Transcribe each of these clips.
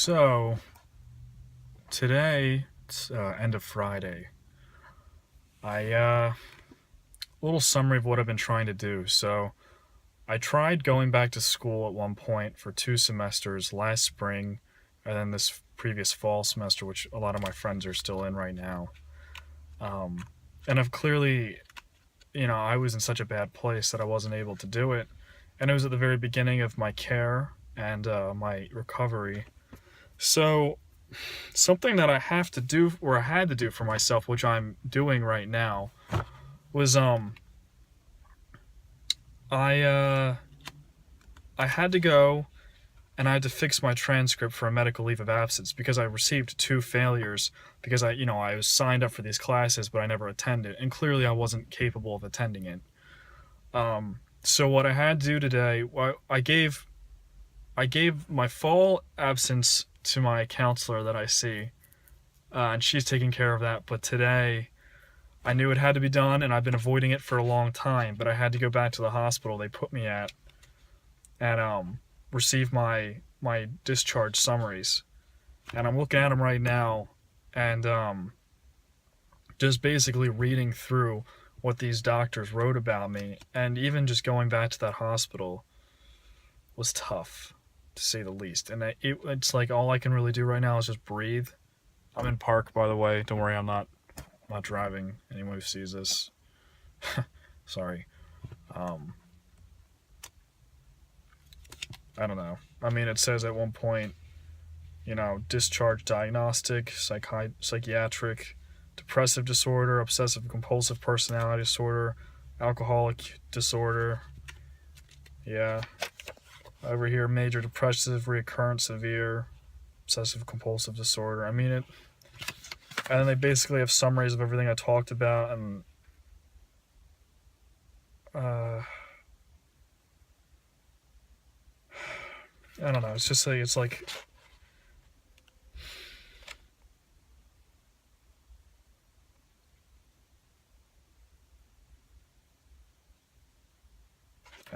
So, today, it's end of Friday. A little summary of what I've been trying to do. So, I tried going back to school at one point for 2 semesters last spring, and then this previous fall semester, which a lot of my friends are still in right now. Um, and I've clearly, I was in such a bad place that I wasn't able to do it. And it was at the very beginning of my care and my recovery. So, something that I have to do, or I had to do for myself, which I'm doing right now, was I I had to go and I had to fix my transcript for a medical leave of absence because I received 2 failures because I was signed up for these classes but I never attended, and clearly I wasn't capable of attending it. So what I had to do today, I gave my fall absence to my counselor that I see, and she's taking care of that. But today, I knew it had to be done, and I've been avoiding it for a long time. But I had to go back to the hospital they put me at and receive my discharge summaries. And I'm looking at them right now, and just basically reading through what these doctors wrote about me, and even just going back to that hospital was tough, to say the least. And it's like all I can really do right now is just breathe. I'm in park, by the way. Don't worry, I'm not driving. Anyone who sees this, sorry. I don't know. I mean, it says at one point, discharge diagnostic, psychiatric, depressive disorder, obsessive compulsive personality disorder, alcoholic disorder. Yeah. Over here, major depressive, recurrent, severe, obsessive compulsive disorder. I mean it. And then they basically have summaries of everything I talked about, and I don't know. It's just like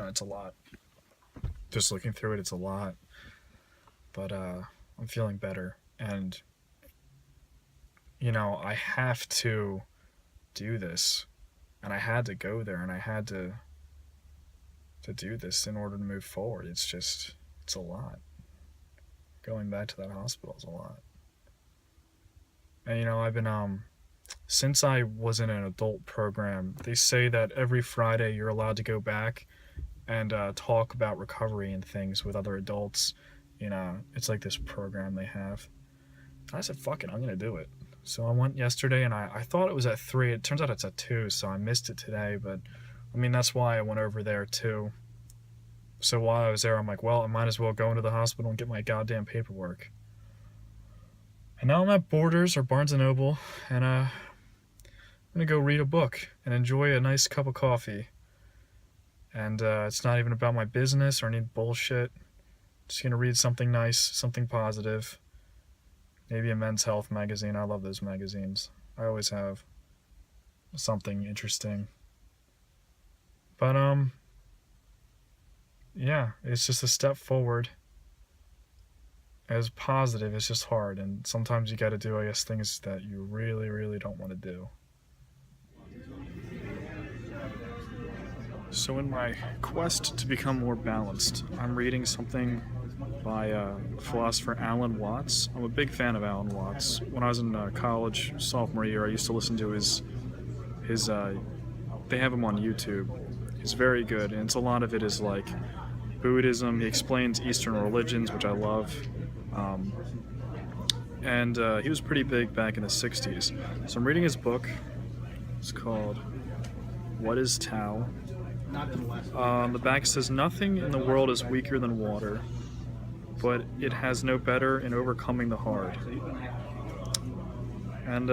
it's a lot. Just looking through it, it's a lot. But I'm feeling better, and I have to do this, and I had to go there, and I had to do this in order to move forward. It's a lot. Going back to that hospital is a lot. And I've been since I was in an adult program, they say that every Friday you're allowed to go back and talk about recovery and things with other adults. It's like this program they have. I said, fuck it, I'm gonna do it. So I went yesterday, and I thought it was at 3. It turns out it's at 2, so I missed it today. But I mean, that's why I went over there too. So while I was there, I'm like, well, I might as well go into the hospital and get my goddamn paperwork. And now I'm at Borders or Barnes & Noble, and I'm gonna go read a book and enjoy a nice cup of coffee. And it's not even about my business or any bullshit. Just gonna read something nice, something positive. Maybe a men's health magazine. I love those magazines. I always have. Something interesting. But yeah, it's just a step forward. As positive, it's just hard, and sometimes you gotta do, I guess, things that you really, really don't want to do. So in my quest to become more balanced, I'm reading something by philosopher Alan Watts. I'm a big fan of Alan Watts. When I was in college, sophomore year, I used to listen to his they have him on YouTube. He's very good, and a lot of it is like Buddhism. He explains Eastern religions, which I love. And he was pretty big back in the 60s. So I'm reading his book. It's called What is Tao? The back says, nothing in the world is weaker than water, but it has no better in overcoming the hard. And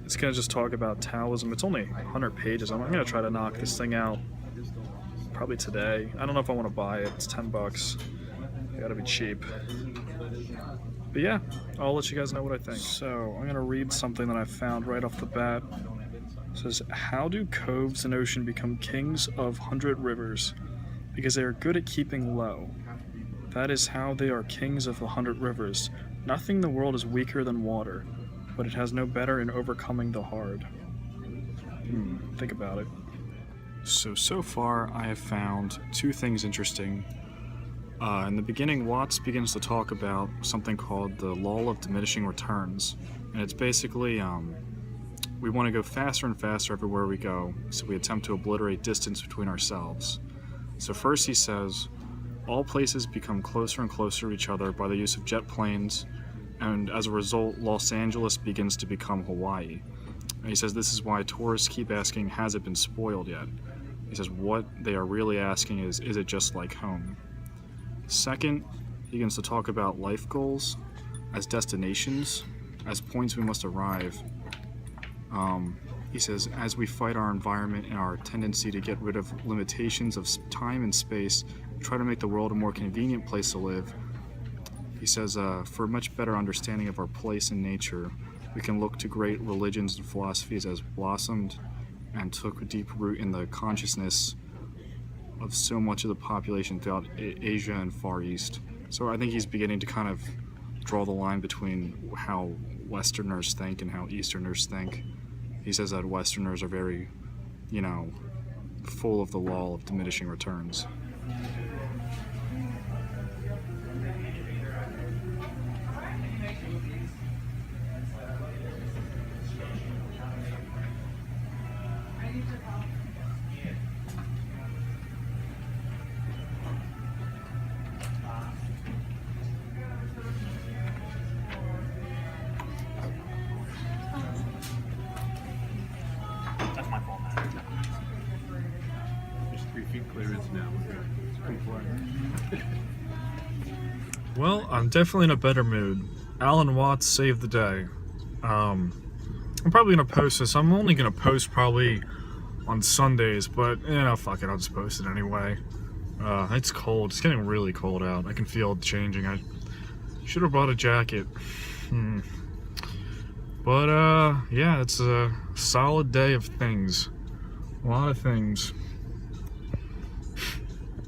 it's going to just talk about Taoism. It's only 100 pages. I'm going to try to knock this thing out probably today. I don't know if I want to buy it. It's $10. It gotta be cheap. But yeah, I'll let you guys know what I think. So I'm going to read something that I found right off the bat. It says, how do coves and ocean become kings of 100 rivers? Because they are good at keeping low. That is how they are kings of 100 rivers. Nothing in the world is weaker than water, but it has no better in overcoming the hard. Think about it. So far I have found two things interesting. In the beginning, Watts begins to talk about something called the Law of Diminishing Returns. And it's basically, we want to go faster and faster everywhere we go, so we attempt to obliterate distance between ourselves. So first he says, all places become closer and closer to each other by the use of jet planes, and as a result, Los Angeles begins to become Hawaii. And he says this is why tourists keep asking, has it been spoiled yet? He says what they are really asking is it just like home? Second, he begins to talk about life goals as destinations, as points we must arrive. He says, as we fight our environment and our tendency to get rid of limitations of time and space, try to make the world a more convenient place to live, he says, for a much better understanding of our place in nature, we can look to great religions and philosophies as blossomed and took a deep root in the consciousness of so much of the population throughout Asia and Far East. So I think he's beginning to kind of draw the line between how Westerners think and how Easterners think. He says that Westerners are very, full of the law of diminishing returns. That's my fault, man. There's 3 feet clearance now. It's pretty far. Well, I'm definitely in a better mood. Alan Watts saved the day. I'm probably gonna post this. I'm only gonna post probably on Sundays, but fuck it, I'll just post it anyway. It's cold. It's getting really cold out. I can feel it changing. I should have brought a jacket. But yeah, it's a solid day of things. A lot of things.